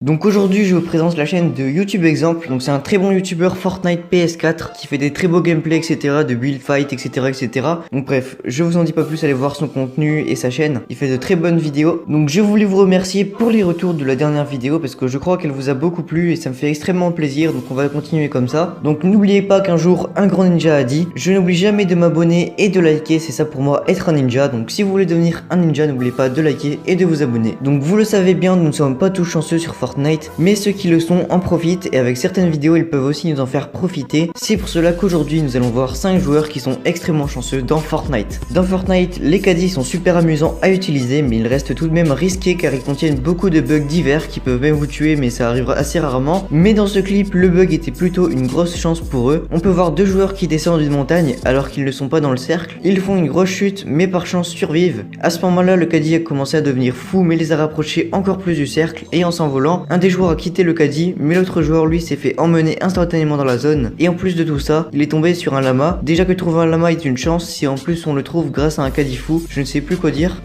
Donc aujourd'hui je vous présente la chaîne de YouTube Exemple. Donc c'est un très bon youtubeur Fortnite PS4 qui fait des très beaux gameplays etc, de build fight etc. Donc bref, je vous en dis pas plus, allez voir son contenu et sa chaîne, il fait de très bonnes vidéos. Donc je voulais vous remercier pour les retours de la dernière vidéo parce que je crois qu'elle vous a beaucoup plu et ça me fait extrêmement plaisir, donc on va continuer comme ça. Donc n'oubliez pas qu'un jour un grand ninja a dit: je n'oublie jamais de m'abonner et de liker, c'est ça pour moi être un ninja. Donc si vous voulez devenir un ninja, n'oubliez pas de liker et de vous abonner. Donc vous le savez bien, nous ne sommes pas tous chanceux sur Fortnite, mais ceux qui le sont en profitent et avec certaines vidéos ils peuvent aussi nous en faire profiter. C'est pour cela qu'aujourd'hui nous allons voir 5 joueurs qui sont extrêmement chanceux dans Fortnite. Dans Fortnite, les caddies sont super amusants à utiliser, mais ils restent tout de même risqués car ils contiennent beaucoup de bugs divers qui peuvent même vous tuer, mais ça arrivera assez rarement. Mais dans ce clip, le bug était plutôt une grosse chance pour eux. On peut voir deux joueurs qui descendent d'une montagne alors qu'ils ne sont pas dans le cercle. Ils font une grosse chute mais par chance survivent. À ce moment là, le caddie a commencé à devenir fou mais les a rapprochés encore plus du cercle, et en s'envolant, un des joueurs a quitté le caddie, mais l'autre joueur lui s'est fait emmener instantanément dans la zone. Et en plus de tout ça, il est tombé sur un lama. Déjà que trouver un lama est une chance, si en plus on le trouve grâce à un caddie fou, je ne sais plus quoi dire.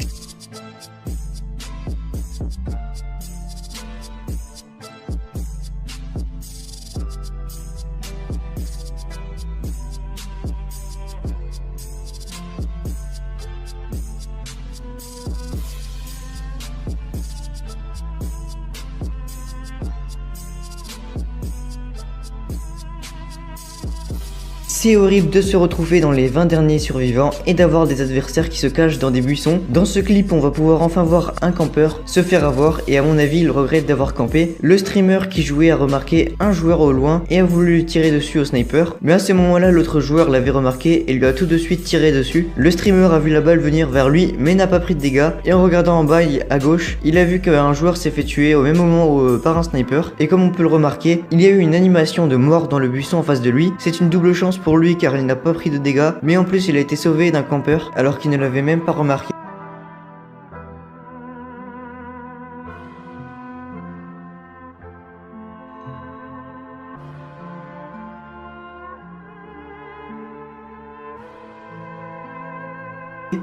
C'est horrible de se retrouver dans les 20 derniers survivants et d'avoir des adversaires qui se cachent dans des buissons. Dans ce clip, on va pouvoir enfin voir un campeur se faire avoir, et à mon avis, il regrette d'avoir campé. Le streamer qui jouait a remarqué un joueur au loin et a voulu lui tirer dessus au sniper. Mais à ce moment-là, l'autre joueur l'avait remarqué et lui a tout de suite tiré dessus. Le streamer a vu la balle venir vers lui mais n'a pas pris de dégâts. Et en regardant en bas à gauche, il a vu qu'un joueur s'est fait tuer au même moment par un sniper. Et comme on peut le remarquer, il y a eu une animation de mort dans le buisson en face de lui. C'est une double chance pour lui car il n'a pas pris de dégâts, mais en plus il a été sauvé d'un campeur alors qu'il ne l'avait même pas remarqué.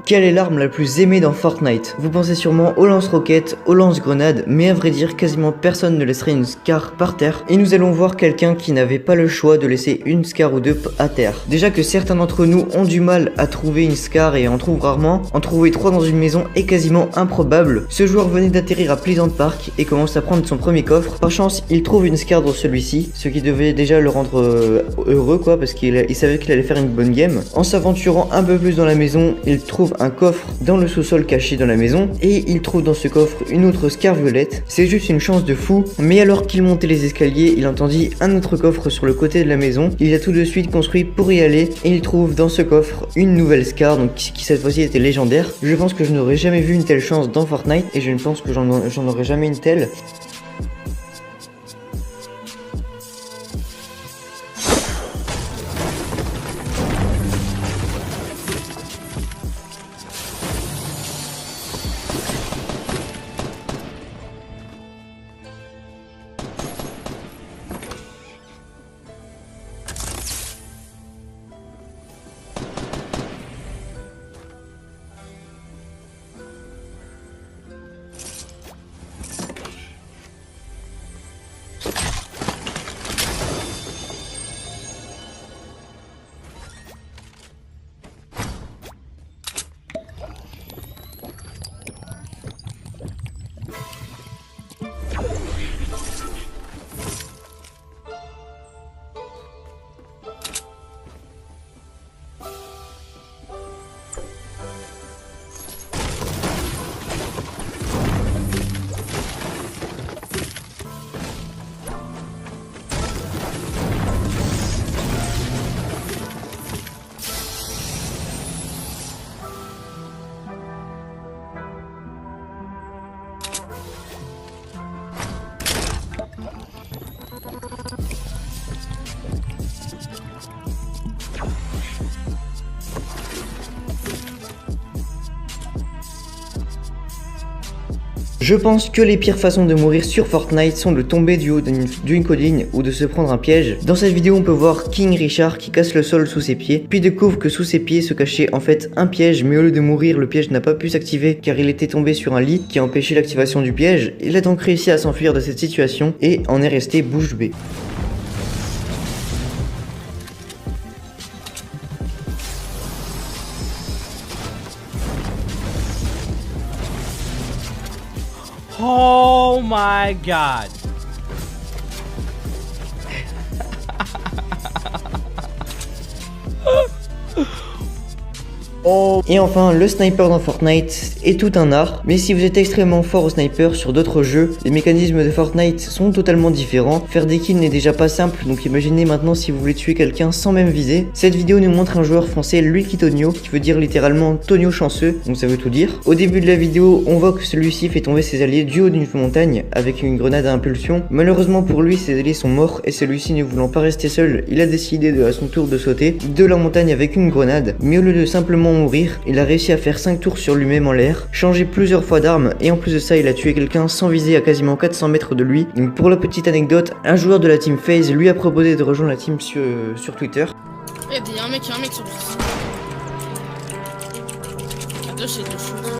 Quelle est l'arme la plus aimée dans Fortnite? Vous pensez sûrement aux lance-roquettes, aux lance-grenades, mais à vrai dire quasiment personne ne laisserait une scar par terre, et nous allons voir quelqu'un qui n'avait pas le choix de laisser une scar ou deux à terre. Déjà que certains d'entre nous ont du mal à trouver une scar et en trouvent rarement, en trouver 3 dans une maison est quasiment improbable. Ce joueur venait d'atterrir à Pleasant Park et commence à prendre son premier coffre. Par chance, il trouve une scar dans celui-ci, ce qui devait déjà le rendre heureux quoi, parce qu'il savait qu'il allait faire une bonne game. En s'aventurant un peu plus dans la maison, il trouve un coffre dans le sous-sol caché dans la maison, et il trouve dans ce coffre une autre scar violette. C'est juste une chance de fou, mais alors qu'il montait les escaliers, il entendit un autre coffre sur le côté de la maison. Il a tout de suite construit pour y aller, et il trouve dans ce coffre une nouvelle scar, donc qui cette fois-ci était légendaire. Je pense que je n'aurais jamais vu une telle chance dans Fortnite, et je ne pense que j'en aurais jamais une telle. Je pense que les pires façons de mourir sur Fortnite sont de tomber du haut d'une colline ou de se prendre un piège. Dans cette vidéo on peut voir King Richard qui casse le sol sous ses pieds, puis découvre que sous ses pieds se cachait en fait un piège, mais au lieu de mourir, le piège n'a pas pu s'activer car il était tombé sur un lit qui a empêché l'activation du piège. Il a donc réussi à s'enfuir de cette situation et en est resté bouche bée. Oh my god. Et enfin, le sniper dans Fortnite est tout un art, mais si vous êtes extrêmement fort au sniper sur d'autres jeux, les mécanismes de Fortnite sont totalement différents. Faire des kills n'est déjà pas simple, donc imaginez maintenant si vous voulez tuer quelqu'un sans même viser. Cette vidéo nous montre un joueur français, Lucky Tonio, qui veut dire littéralement Tonio chanceux, donc ça veut tout dire. Au début de la vidéo, on voit que celui-ci fait tomber ses alliés du haut d'une montagne avec une grenade à impulsion. Malheureusement pour lui, ses alliés sont morts et celui-ci ne voulant pas rester seul, il a décidé à son tour de sauter de la montagne avec une grenade, mais au lieu de simplement mourir, il a réussi à faire 5 tours sur lui-même en l'air, changer plusieurs fois d'arme et en plus de ça il a tué quelqu'un sans viser à quasiment 400 mètres de lui. Donc pour la petite anecdote, un joueur de la team FaZe lui a proposé de rejoindre la team sur Twitter. Il y a un mec sur le site. Attends, c'est deux choses.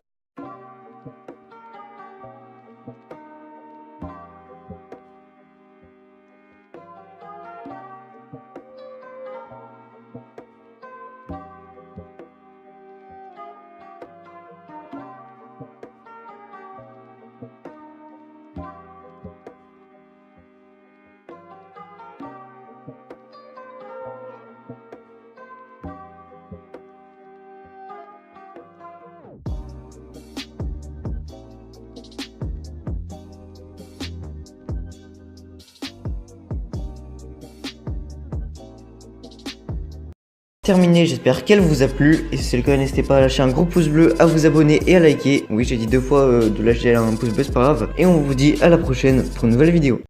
Terminé, j'espère qu'elle vous a plu et si c'est le cas n'hésitez pas à lâcher un gros pouce bleu, à vous abonner et à liker. Oui j'ai dit 2 fois de lâcher un pouce bleu, c'est pas grave. Et on vous dit à la prochaine pour une nouvelle vidéo.